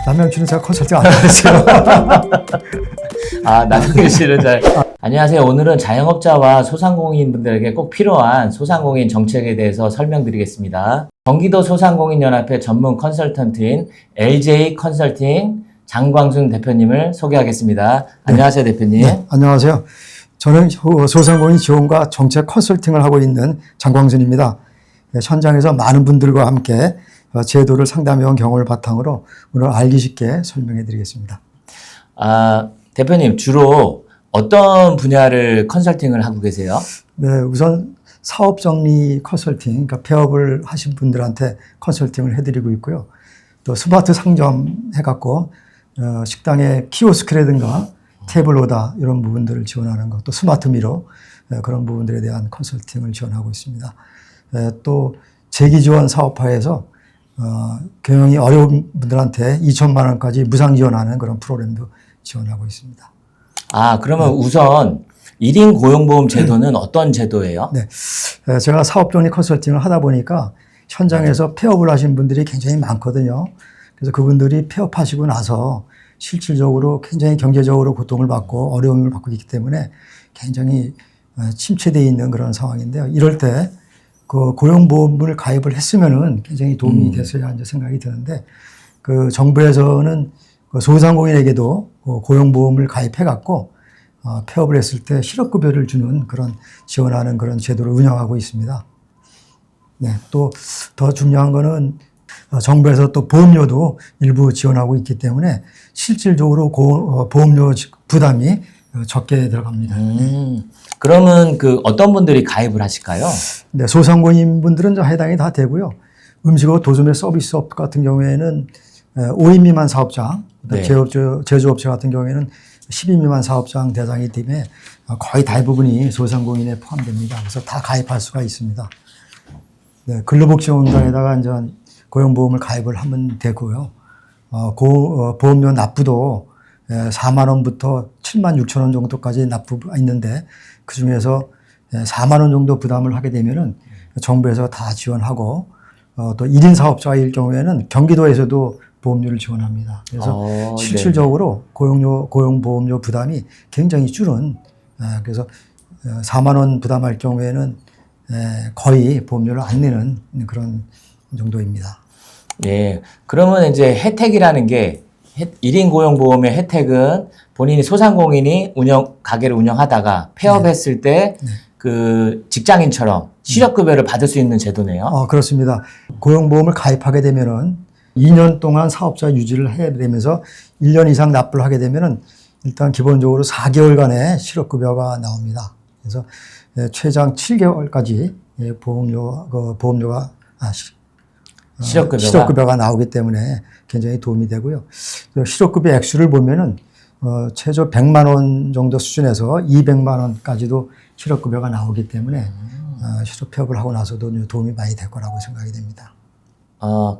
남양주는 제가 컨설팅 안 하세요. 아, 남양주 씨는 잘. 안녕하세요. 오늘은 자영업자와 소상공인분들에게 꼭 필요한 소상공인 정책에 대해서 설명드리겠습니다. 경기도 소상공인연합회 전문 컨설턴트인 LJ 컨설팅 장광순 대표님을 소개하겠습니다. 안녕하세요, 대표님. 네, 안녕하세요. 저는 소상공인 지원과 정책 컨설팅을 하고 있는 장광순입니다. 현장에서 많은 분들과 함께 제도를 상담해온 경험을 바탕으로 오늘 알기 쉽게 설명해 드리겠습니다. 아, 대표님, 주로 어떤 분야를 컨설팅을 하고 계세요? 네, 우선 사업 정리 컨설팅, 그러니까 폐업을 하신 분들한테 컨설팅을 해드리고 있고요. 또 스마트 상점 해갖고 식당의 키오스크라든가 테이블 오더 이런 부분들을 지원하는 것, 또 스마트 미러 그런 부분들에 대한 컨설팅을 지원하고 있습니다. 또 재기 지원 사업화에서 경영이 어려운 분들한테 2천만 원까지 무상 지원하는 그런 프로그램도 지원하고 있습니다. 아, 그러면 우선 1인 고용보험 제도는 어떤 제도예요? 네, 제가 사업 정리 컨설팅을 하다 보니까 현장에서 폐업을 하신 분들이 굉장히 많거든요. 그래서 그분들이 폐업하시고 나서 실질적으로 굉장히 경제적으로 고통을 받고 어려움을 받고 있기 때문에 굉장히 침체되어 있는 그런 상황인데요. 이럴 때 그 고용보험을 가입을 했으면은 굉장히 도움이 됐어야 이제 생각이 드는데, 그 정부에서는 그 소상공인에게도 고용보험을 가입해갖고 폐업을 했을 때 실업급여를 주는 그런 지원하는 그런 제도를 운영하고 있습니다. 네, 또 더 중요한 거는 정부에서 또 보험료도 일부 지원하고 있기 때문에 실질적으로 보험료 부담이 적게 들어갑니다. 그러면 그 어떤 분들이 가입을 하실까요? 네, 소상공인 분들은 해당이 다 되고요. 음식업 도소매 서비스업 같은 경우에는 5인 미만 사업장, 네. 제조업체 같은 경우에는 10인 미만 사업장 대상이기 때문에 거의 대부분이 소상공인에 포함됩니다. 그래서 다 가입할 수가 있습니다. 네, 근로복지원단에다가 이제 고용보험을 가입을 하면 되고요. 보험료 납부도 4만 원부터 7만 6천 원 정도까지 납부가 있는데, 그 중에서 4만 원 정도 부담을 하게 되면은 정부에서 다 지원하고, 또 1인 사업자일 경우에는 경기도에서도 보험료를 지원합니다. 그래서 실질적으로 고용보험료 부담이 굉장히 줄은, 그래서 4만 원 부담할 경우에는 거의 보험료를 안 내는 그런 정도입니다. 예. 그러면 이제 혜택이라는 게 1인 고용보험의 혜택은 본인이 소상공인이 가게를 운영하다가 폐업했을 때 그 직장인처럼 실업급여를 받을 수 있는 제도네요. 그렇습니다. 고용보험을 가입하게 되면은 2년 동안 사업자 유지를 해야 되면서 1년 이상 납부를 하게 되면은 일단 기본적으로 4개월간의 실업급여가 나옵니다. 그래서 최장 7개월까지 보험료가 실업급여가 나오기 때문에 굉장히 도움이 되고요. 실업급여 액수를 보면은 최저 100만 원 정도 수준에서 200만 원까지도 실업급여가 나오기 때문에 실업폐업을 하고 나서도 도움이 많이 될 거라고 생각이 됩니다.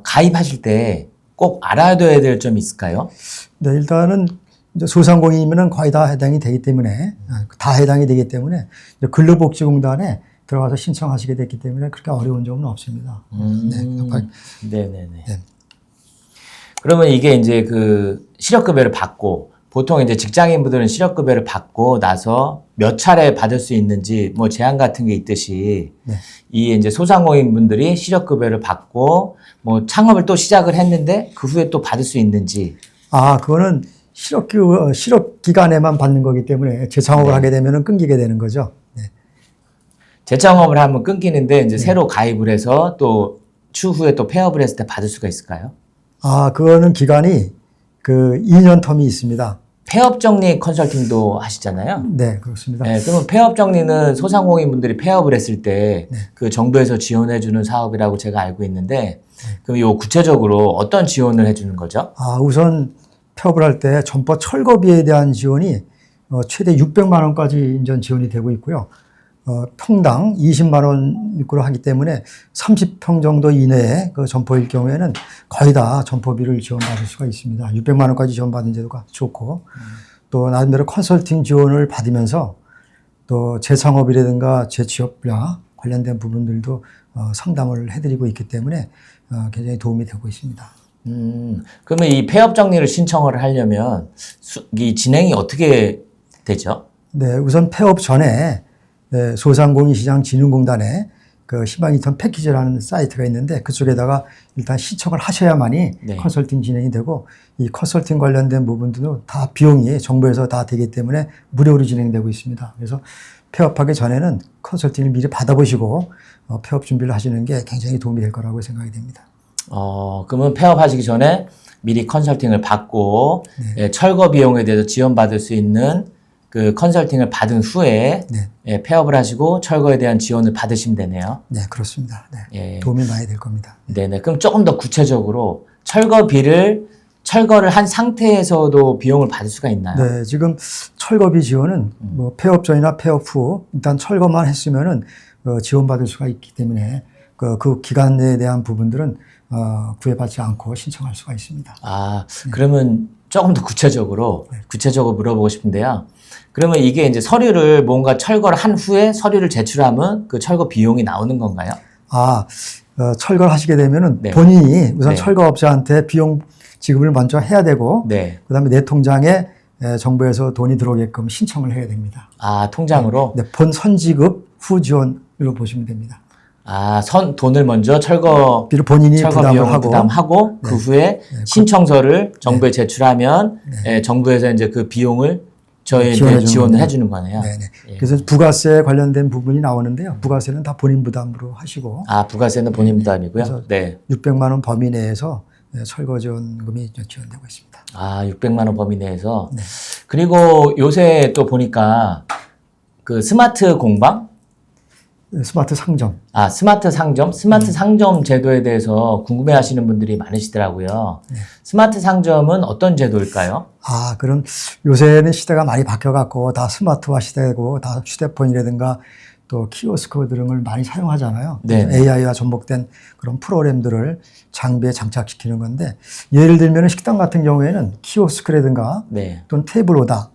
가입하실 때 꼭 알아야 될 점이 있을까요? 네, 일단은 이제 소상공인이면은 거의 다 해당이 되기 때문에 근로복지공단에 들어가서 신청하시게 됐기 때문에 그렇게 어려운 점은 없습니다. 네네네. 네. 그러면 이게 이제 그 실업급여를 받고, 보통 이제 직장인분들은 실업급여를 받고 나서 몇 차례 받을 수 있는지 뭐 제한 같은 게 있듯이, 이 이제 소상공인분들이 실업급여를 받고 뭐 창업을 또 시작을 했는데 그 후에 또 받을 수 있는지. 그거는 실업 기간에만 받는 거기 때문에 재창업을 하게 되면은 끊기게 되는 거죠. 재창업을 하면 끊기는데 이제 새로 가입을 해서 또 추후에 또 폐업을 했을 때 받을 수가 있을까요? 그거는 기간이 그 2년 텀이 있습니다. 폐업 정리 컨설팅도 하시잖아요. 네, 그렇습니다. 네, 그러면 폐업 정리는 소상공인 분들이 폐업을 했을 때 그 정부에서 지원해 주는 사업이라고 제가 알고 있는데, 그럼 요 구체적으로 어떤 지원을 해 주는 거죠? 우선 폐업을 할 때 점포 철거비에 대한 지원이 최대 600만 원까지 인전 지원이 되고 있고요. 평당 20만 원 입구로 하기 때문에 30평 정도 이내에 그 점포일 경우에는 거의 다 점포비를 지원받을 수가 있습니다. 600만 원까지 지원받은 제도가 좋고, 또 나름대로 컨설팅 지원을 받으면서 또 재창업이라든가 재취업과 관련된 부분들도 상담을 해드리고 있기 때문에 굉장히 도움이 되고 있습니다. 그러면 이 폐업 정리를 신청을 하려면 이 진행이 어떻게 되죠? 네, 우선 폐업 전에 네, 소상공인시장진흥공단에 그 희망 인턴 패키지라는 사이트가 있는데 그쪽에다가 일단 신청을 하셔야만이 네. 컨설팅 진행이 되고 이 컨설팅 관련된 부분들도 다 비용이 정부에서 다 되기 때문에 무료로 진행되고 있습니다. 그래서 폐업하기 전에는 컨설팅을 미리 받아보시고 폐업 준비를 하시는 게 굉장히 도움이 될 거라고 생각이 됩니다. 그러면 폐업하시기 전에 미리 컨설팅을 받고 예, 철거 비용에 대해서 지원받을 수 있는 그 컨설팅을 받은 후에 네. 예, 폐업을 하시고 철거에 대한 지원을 받으시면 되네요. 네, 그렇습니다. 네. 예. 도움이 많이 될 겁니다. 네네. 그럼 조금 더 구체적으로 철거를 한 상태에서도 비용을 받을 수가 있나요? 네, 지금 철거비 지원은 뭐 폐업 전이나 폐업 후 일단 철거만 했으면은 지원받을 수가 있기 때문에 그 기간에 대한 부분들은 구애받지 않고 신청할 수가 있습니다. 그러면 조금 더 구체적으로 물어보고 싶은데요. 그러면 이게 이제 서류를 뭔가 철거를 한 후에 서류를 제출하면 그 철거 비용이 나오는 건가요? 철거를 하시게 되면은 네. 본인이 우선 네. 철거업자한테 비용 지급을 먼저 해야 되고, 네. 그다음에 내 통장에 정부에서 돈이 들어오게끔 신청을 해야 됩니다. 통장으로? 네, 본 선지급 후 지원으로 보시면 됩니다. 돈을 먼저 철거 본인이 비용을 부담하고 그 후에 신청서를 정부에 제출하면 정부에서 이제 그 비용을 저희한테 지원을 해주는 거네요. 네네. 예. 그래서 부가세 관련된 부분이 나오는데요. 부가세는 다 본인 부담으로 하시고. 부가세는 본인 부담이고요. 네. 600만 원 범위 내에서 철거 지원금이 지원되고 있습니다. 600만 원 범위 내에서. 네. 그리고 요새 또 보니까 그 스마트 공방? 스마트 상점. 스마트 상점? 스마트 상점 제도에 대해서 궁금해 하시는 분들이 많으시더라고요. 네. 스마트 상점은 어떤 제도일까요? 그럼 요새는 시대가 많이 바뀌어갖고 다 스마트화 시대고 다 휴대폰이라든가 또 키오스크 등을 많이 사용하잖아요. 네. AI와 접목된 그런 프로그램들을 장비에 장착시키는 건데 예를 들면 식당 같은 경우에는 키오스크라든가 네. 또는 테이블 오다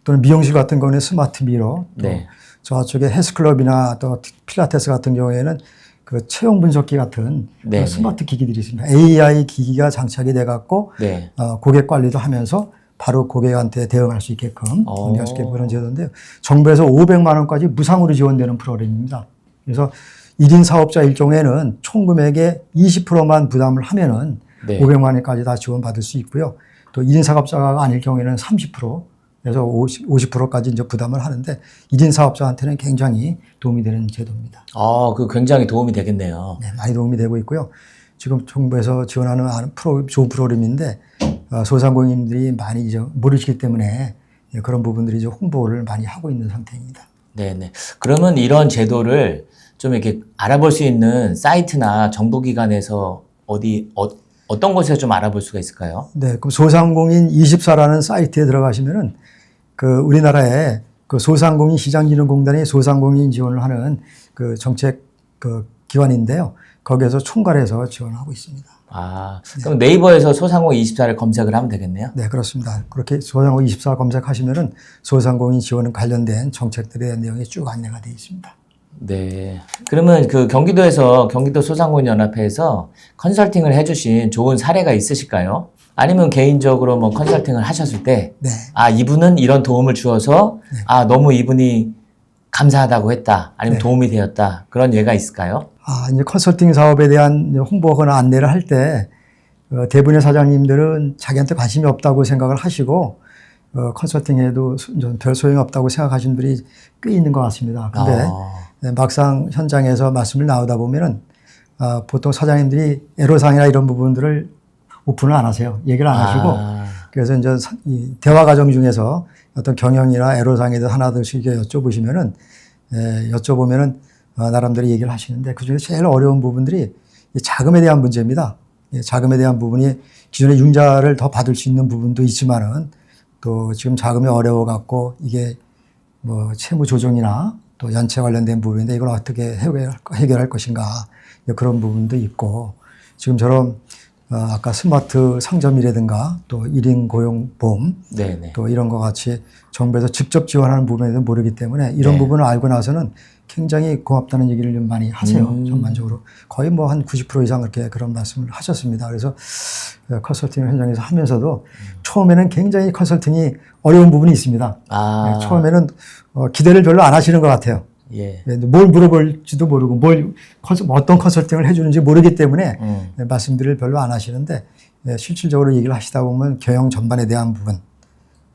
또는 미용실 같은 경우는 스마트 미러 또 네. 저쪽에 헬스클럽이나 또 필라테스 같은 경우에는 그 체형 분석기 같은 네. 스마트 기기들이 있습니다. AI 기기가 장착이 돼갖고 네. 고객 관리도 하면서 바로 고객한테 대응할 수 있게끔 운영할 수 있게끔 그런 제도인데요. 정부에서 500만 원까지 무상으로 지원되는 프로그램입니다. 그래서 1인 사업자 일종에는 총 금액의 20%만 부담을 하면은 네. 500만 원까지 다 지원받을 수 있고요. 또 1인 사업자가 아닐 경우에는 30%, 그래서 50%까지 이제 부담을 하는데 1인 사업자한테는 굉장히 도움이 되는 제도입니다. 그 굉장히 도움이 되겠네요. 네, 많이 도움이 되고 있고요. 지금 정부에서 지원하는 좋은 프로그램인데 소상공인들이 많이 이제 모르시기 때문에 그런 부분들이 이제 홍보를 많이 하고 있는 상태입니다. 네네. 그러면 이런 제도를 좀 이렇게 알아볼 수 있는 사이트나 정부기관에서 어떤 곳에서 좀 알아볼 수가 있을까요? 네, 그럼 소상공인 24라는 사이트에 들어가시면은 우리나라에 소상공인 시장진흥공단이 소상공인 지원을 하는 그 정책 기관인데요. 거기에서 총괄해서 지원하고 있습니다. 그럼 네이버에서 소상공인 24를 검색을 하면 되겠네요? 네, 그렇습니다. 그렇게 소상공인 24 검색하시면은 소상공인 지원 관련된 정책들에 대한 내용이 쭉 안내가 되어 있습니다. 네. 그러면 그 경기도에서 경기도 소상공인연합회에서 컨설팅을 해주신 좋은 사례가 있으실까요? 아니면 개인적으로 뭐 컨설팅을 하셨을 때, 네. 이분은 이런 도움을 주어서, 너무 이분이 감사하다고 했다. 아니면 네. 도움이 되었다. 그런 예가 있을까요? 이제 컨설팅 사업에 대한 홍보하거나 안내를 할 때, 대부분의 사장님들은 자기한테 관심이 없다고 생각을 하시고, 컨설팅에도 별 소용이 없다고 생각하시는 분들이 꽤 있는 것 같습니다. 근데 막상 현장에서 말씀을 나오다 보면은, 보통 사장님들이 애로사항이나 이런 부분들을 오픈을 안 하세요. 얘기를 안 하시고, 그래서 이제 이 대화 과정 중에서 어떤 경영이나 애로사항에 대해서 하나둘씩 여쭤보시면은, 여쭤보면은, 나름대로 얘기를 하시는데, 그 중에 제일 어려운 부분들이 이 자금에 대한 문제입니다. 자금에 대한 부분이 기존에 융자를 더 받을 수 있는 부분도 있지만은, 또 지금 자금이 어려워갖고 이게 뭐 채무 조정이나 또 연체 관련된 부분인데 이걸 어떻게 해결할 것인가 그런 부분도 있고 지금처럼 아까 스마트 상점이라든가 또 1인 고용보험 네네. 또 이런 것 같이 정부에서 직접 지원하는 부분에도 모르기 때문에 이런 부분을 알고 나서는 굉장히 고맙다는 얘기를 좀 많이 하세요. 전반적으로. 거의 뭐 한 90% 이상 그렇게 그런 말씀을 하셨습니다. 그래서 컨설팅 현장에서 하면서도 처음에는 굉장히 컨설팅이 어려운 부분이 있습니다. 아. 처음에는 기대를 별로 안 하시는 것 같아요. 예. 뭘 물어볼지도 모르고 어떤 컨설팅을 해주는지 모르기 때문에 말씀들을 별로 안 하시는데 실질적으로 얘기를 하시다 보면 경영 전반에 대한 부분,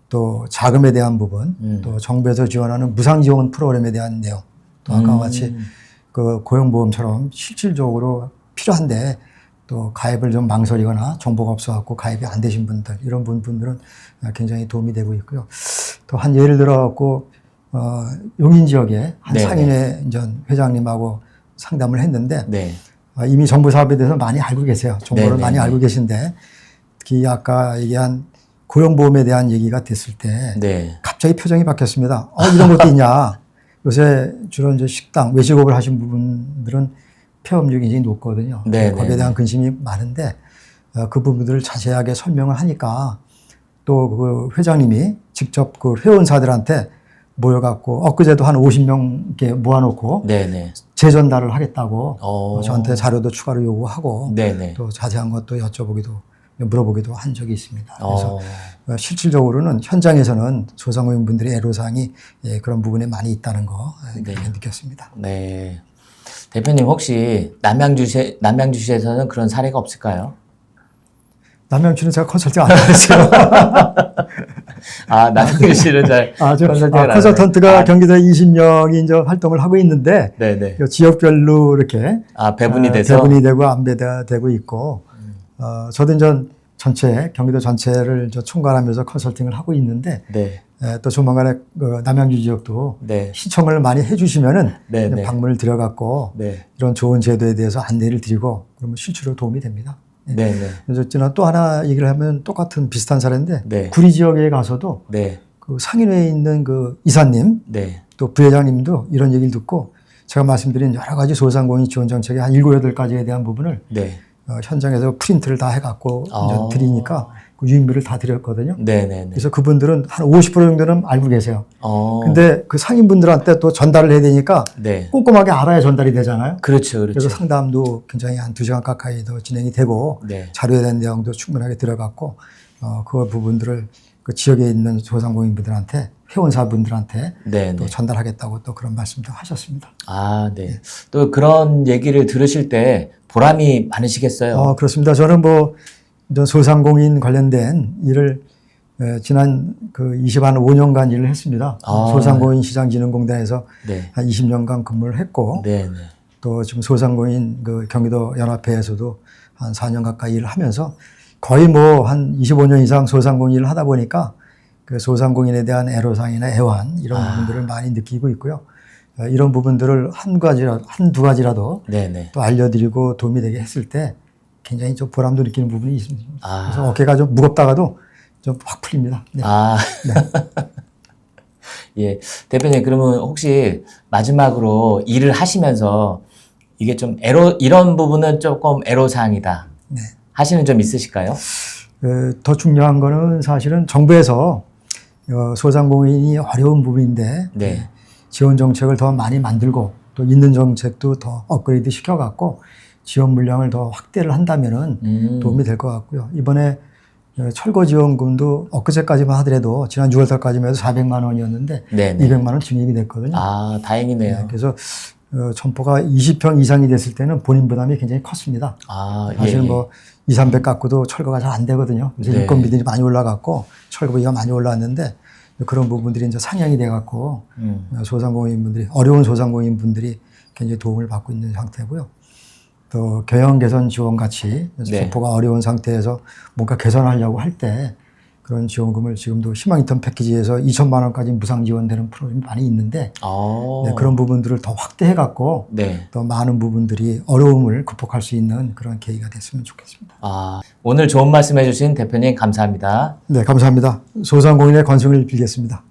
또 자금에 대한 부분, 또 정부에서 지원하는 무상지원 프로그램에 대한 내용, 또 아까 같이 그 고용보험처럼 실질적으로 필요한데 또 가입을 좀 망설이거나 정보가 없어갖고 가입이 안 되신 분들, 이런 분들은 굉장히 도움이 되고 있고요. 또 한 예를 들어갖고 용인 지역에 한 네네. 상인회 전 회장님하고 상담을 했는데 네. 이미 정부 사업에 대해서 많이 알고 계세요. 정보를 네네네. 많이 알고 계신데 특히 아까 얘기한 고용보험에 대한 얘기가 됐을 때 네. 갑자기 표정이 바뀌었습니다. 이런 것도 있냐. 요새 주로 이제 식당, 외식업을 하신 부분들은 폐업률이 굉장히 높거든요. 네네네. 거기에 대한 근심이 많은데 그 부분들을 자세하게 설명을 하니까 또 그 회장님이 직접 그 회원사들한테 모여갖고 엊그제도 한 50명 이렇게 모아놓고 네네. 재전달을 하겠다고 어. 저한테 자료도 추가로 요구하고 네네. 또 자세한 것도 물어보기도 한 적이 있습니다. 그래서 실질적으로는 현장에서는 소상공인분들의 애로사항이 그런 부분에 많이 있다는 거 그렇게 느꼈습니다. 네. 대표님 혹시 남양주시에서는 그런 사례가 없을까요? 남양주는 제가 컨설팅 안 했어요. 아, 남양주시는 잘 컨설팅을 안 컨설턴트가 하네. 경기도에 20명이 이제 활동을 하고 있는데 네네. 지역별로 이렇게 배분이 돼서 배분이 되고 안 배분되고 있고 저도 이제 경기도 전체를 총괄하면서 컨설팅을 하고 있는데 네. 또 조만간에 그 남양주 지역도 네. 신청을 많이 해주시면은 네, 네. 방문을 들여갖고 네. 이런 좋은 제도에 대해서 안내를 드리고 그러면 실제로 도움이 됩니다. 네네. 그래서 지난 또 하나 얘기를 하면 똑같은 비슷한 사례인데 네. 구리 지역에 가서도 네. 그 상인회에 있는 그 이사님 네. 또 부회장님도 이런 얘기를 듣고 제가 말씀드린 여러 가지 소상공인 지원 정책의 한 7, 8가지에 대한 부분을 네. 현장에서 프린트를 다 해갖고 아. 이제 드리니까 그 유인물을 다 드렸거든요. 네네네. 그래서 그분들은 한 50% 정도는 알고 계세요. 근데 근데 그 상인분들한테 또 전달을 해야 되니까 네. 꼼꼼하게 알아야 전달이 되잖아요. 그렇죠. 그래서 그렇죠. 상담도 굉장히 한 2시간 가까이 더 진행이 되고 네. 자료에 대한 내용도 충분하게 들어갔고 그 부분들을 그 지역에 있는 소상공인분들한테 회원사분들한테 네, 또 네. 전달하겠다고 또 그런 말씀도 하셨습니다. 아, 네. 또 그런 얘기를 들으실 때 보람이 많으시겠어요? 그렇습니다. 저는 뭐 이런 소상공인 관련된 일을 지난 그 25년간 일을 했습니다. 소상공인 시장진흥공단에서 네. 한 20년간 근무를 했고 네, 네. 또 지금 소상공인 그 경기도 연합회에서도 한 4년 가까이 일을 하면서 거의 뭐 한 25년 이상 소상공인 일을 하다 보니까 그 소상공인에 대한 애로사항이나 애환 이런 부분들을 많이 느끼고 있고요. 이런 부분들을 한두 가지라도 네, 네. 또 알려드리고 도움이 되게 했을 때 굉장히 좀 보람도 느끼는 부분이 있습니다. 아. 그래서 어깨가 좀 무겁다가도 좀 확 풀립니다. 네. 아. 예. 대표님, 그러면 혹시 마지막으로 일을 하시면서 이게 좀 이런 부분은 조금 애로사항이다. 네. 하시는 점 있으실까요? 더 중요한 거는 사실은 정부에서 소상공인이 어려운 부분인데 네. 지원 정책을 더 많이 만들고 또 있는 정책도 더 업그레이드 시켜갖고 지원 물량을 더 확대를 한다면은 도움이 될 것 같고요. 이번에 철거 지원금도 엊그제까지만 하더라도 지난 6월달까지만 해도 400만 원이었는데 네네. 200만 원 증액이 됐거든요. 아, 다행이네요. 네, 그래서 점포가 20평 이상이 됐을 때는 본인 부담이 굉장히 컸습니다. 아, 예. 사실 예. 뭐 2, 300 갖고도 철거가 잘 안 되거든요. 그래서 네. 인건비들이 많이 올라갔고 철거비가 많이 올라왔는데 그런 부분들이 이제 상향이 돼갖고 소상공인분들이 어려운 소상공인분들이 굉장히 도움을 받고 있는 상태고요. 또 경영 개선 지원 같이 네. 점포가 어려운 상태에서 뭔가 개선하려고 할 때 그런 지원금을 지금도 희망인턴 패키지에서 2천만 원까지 무상 지원되는 프로그램이 많이 있는데 네, 그런 부분들을 더 확대해갖고 네. 더 많은 부분들이 어려움을 극복할 수 있는 그런 계기가 됐으면 좋겠습니다. 아, 오늘 좋은 말씀 해주신 대표님 감사합니다. 네, 감사합니다. 소상공인의 건승을 빌겠습니다.